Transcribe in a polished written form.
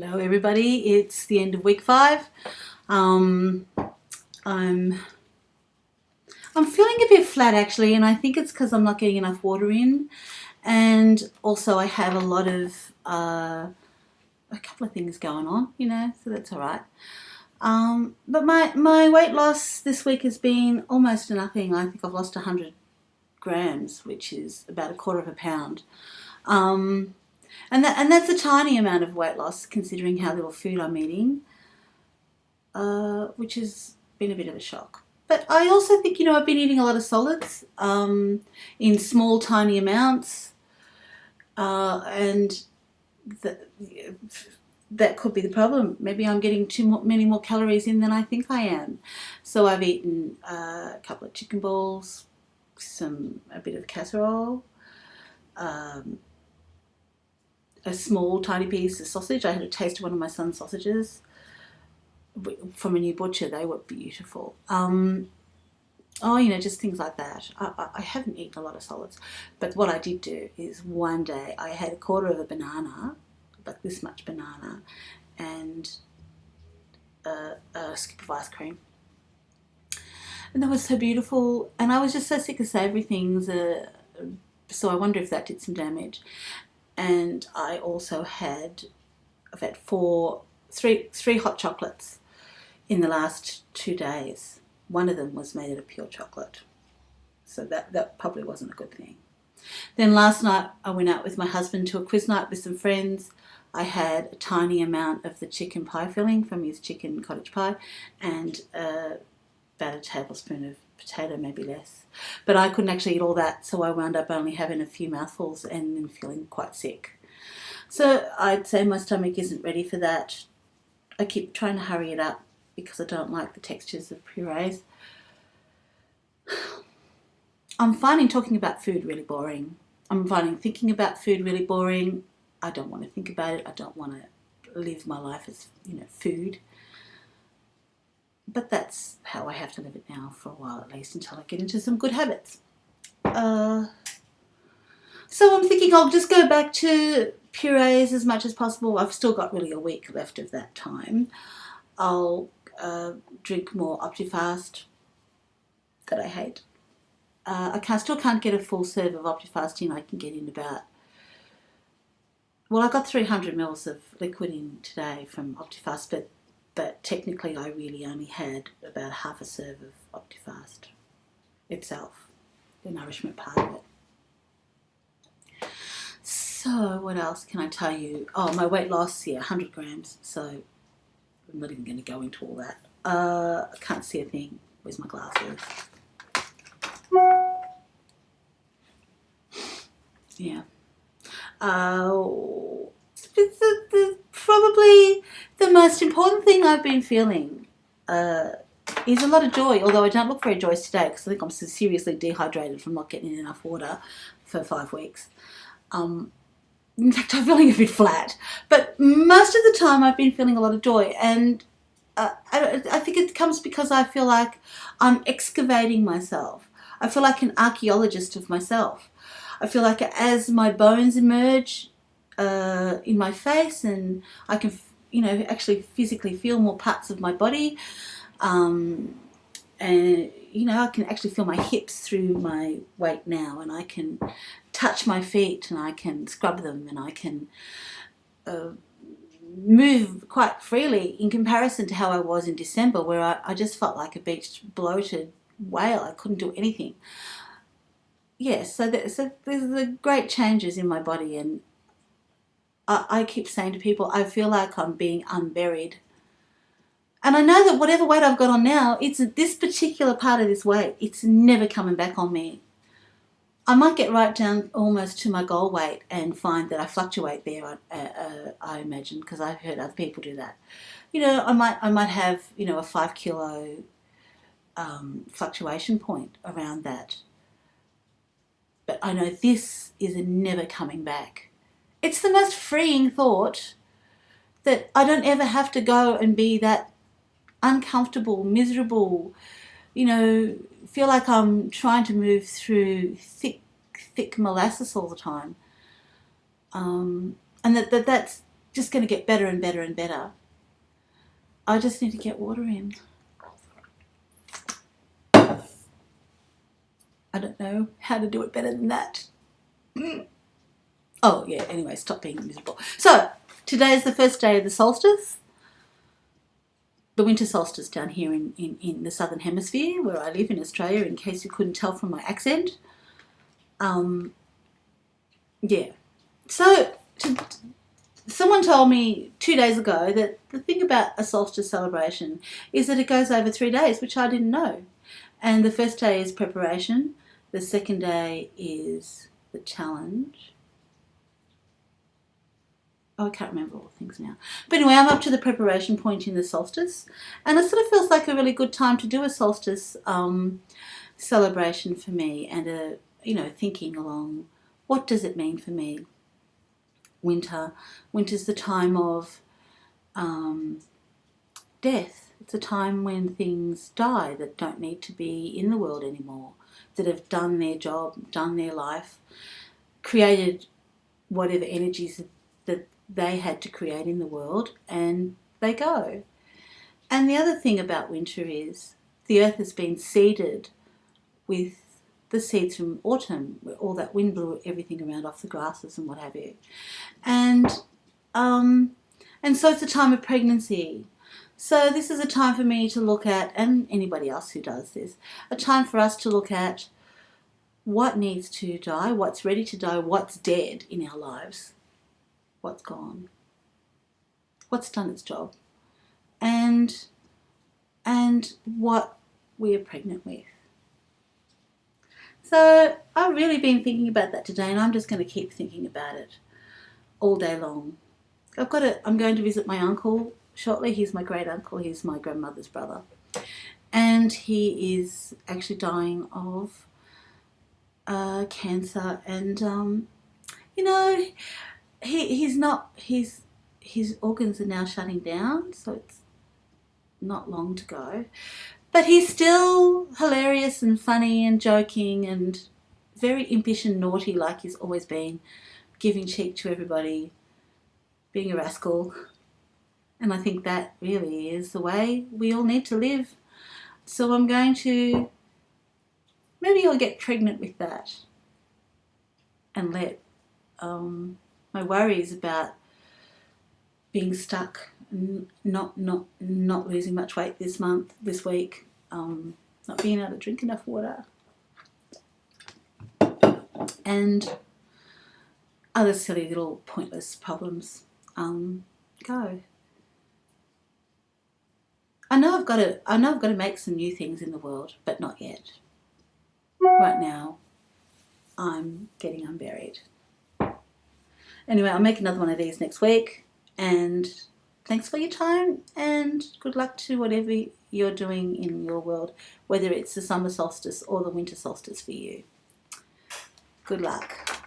Hello everybody, it's the end of week 5. I'm feeling a bit flat actually, and I think it's because I'm not getting enough water in, and also I have a lot of a couple of things going on, so that's all right. But my weight loss this week has been almost nothing. I think I've lost 100 grams, which is about a quarter of a pound. And that's a tiny amount of weight loss considering how little food I'm eating, which has been a bit of a shock. But I also think, I've been eating a lot of solids in small, tiny amounts, and that could be the problem. Maybe I'm getting many more calories in than I think I am. So I've eaten a couple of chicken balls, a bit of casserole, a small tiny piece of sausage. I had a taste of one of my son's sausages from a new butcher. They were beautiful. Just things like that. I haven't eaten a lot of solids, but what I did do is one day I had a quarter of a banana, like this much banana, and a scoop of ice cream. And that was so beautiful, and I was just so sick of savoury things, so I wonder if that did some damage. And I also I've had three hot chocolates in the last 2 days. One of them was made out of pure chocolate, so that probably wasn't a good thing. Then last night I went out with my husband to a quiz night with some friends. I had a tiny amount of the chicken pie filling from his chicken cottage pie, and about a tablespoon of potato, maybe less. But I couldn't actually eat all that, so I wound up only having a few mouthfuls and then feeling quite sick. So I'd say my stomach isn't ready for that. I keep trying to hurry it up because I don't like the textures of purees. I'm finding talking about food really boring. I'm finding thinking about food really boring. I don't want to think about it. I don't want to live my life as, food. But that's how I have to live it now for a while, at least, until I get into some good habits. So I'm thinking I'll just go back to purees as much as possible. I've still got really a week left of that time. I'll drink more Optifast that I hate. I still can't get a full serve of Optifast in. I can get in about... Well, I got 300 mils of liquid in today from Optifast, but technically I really only had about half a serve of Optifast itself, the nourishment part of it. So what else can I tell you? Oh, my weight loss, 100 grams, so I'm not even going to go into all that. I can't see a thing. Where's my glasses? Yeah. Probably the most important thing I've been feeling is a lot of joy, although I don't look very joyous today because I think I'm seriously dehydrated from not getting enough water for 5 weeks. In fact, I'm feeling a bit flat, but most of the time I've been feeling a lot of joy, and I think it comes because I feel like I'm excavating myself. I feel like an archaeologist of myself. I feel like as my bones emerge in my face, and I can, actually physically feel more parts of my body, and I can actually feel my hips through my weight now, and I can touch my feet, and I can scrub them, and I can move quite freely in comparison to how I was in December, where I just felt like a beached, bloated whale. I couldn't do anything. Yes, so there's the great changes in my body, and I keep saying to people, I feel like I'm being unburied. And I know that whatever weight I've got on now, it's this particular part of this weight, it's never coming back on me. I might get right down almost to my goal weight and find that I fluctuate there, I imagine, because I've heard other people do that. I might have, a 5 kilo fluctuation point around that. But I know this is never coming back. It's the most freeing thought that I don't ever have to go and be that uncomfortable, miserable, feel like I'm trying to move through thick molasses all the time. And that's just going to get better and better and better. I just need to get water in. I don't know how to do it better than that. Oh, yeah, anyway, stop being miserable. So, today is the first day of the solstice. The winter solstice down here in the southern hemisphere, where I live in Australia, in case you couldn't tell from my accent. Yeah. So, someone told me 2 days ago that the thing about a solstice celebration is that it goes over 3 days, which I didn't know. And the first day is preparation. The second day is the challenge. Oh, I can't remember all the things now. But anyway, I'm up to the preparation point in the solstice. And it sort of feels like a really good time to do a solstice celebration for me. And, thinking along, what does it mean for me? Winter's the time of death. It's a time when things die that don't need to be in the world anymore, that have done their job, done their life, created whatever energies that they had to create in the world, and they go. And the other thing about winter is the earth has been seeded with the seeds from autumn, where all that wind blew everything around off the grasses and what have you. And so it's a time of pregnancy. So this is a time for me to look at, and anybody else who does this, a time for us to look at what needs to die, what's ready to die, what's dead in our lives, what's gone, what's done its job, and what we are pregnant with. So I've really been thinking about that today, and I'm just going to keep thinking about it all day long. I'm going to visit my uncle shortly. He's my great uncle. He's my grandmother's brother. And he is actually dying of cancer. And, his organs are now shutting down, so it's not long to go. But he's still hilarious and funny and joking and very impish and naughty like he's always been, giving cheek to everybody, being a rascal. And I think that really is the way we all need to live. So I'm going to, maybe I'll get pregnant with that and let my worries about being stuck, not losing much weight this week, not being able to drink enough water, and other silly little pointless problems go. I know I've got to make some new things in the world, but not yet. Right now, I'm getting unburied. Anyway, I'll make another one of these next week, and thanks for your time, and good luck to whatever you're doing in your world, whether it's the summer solstice or the winter solstice for you. Good luck.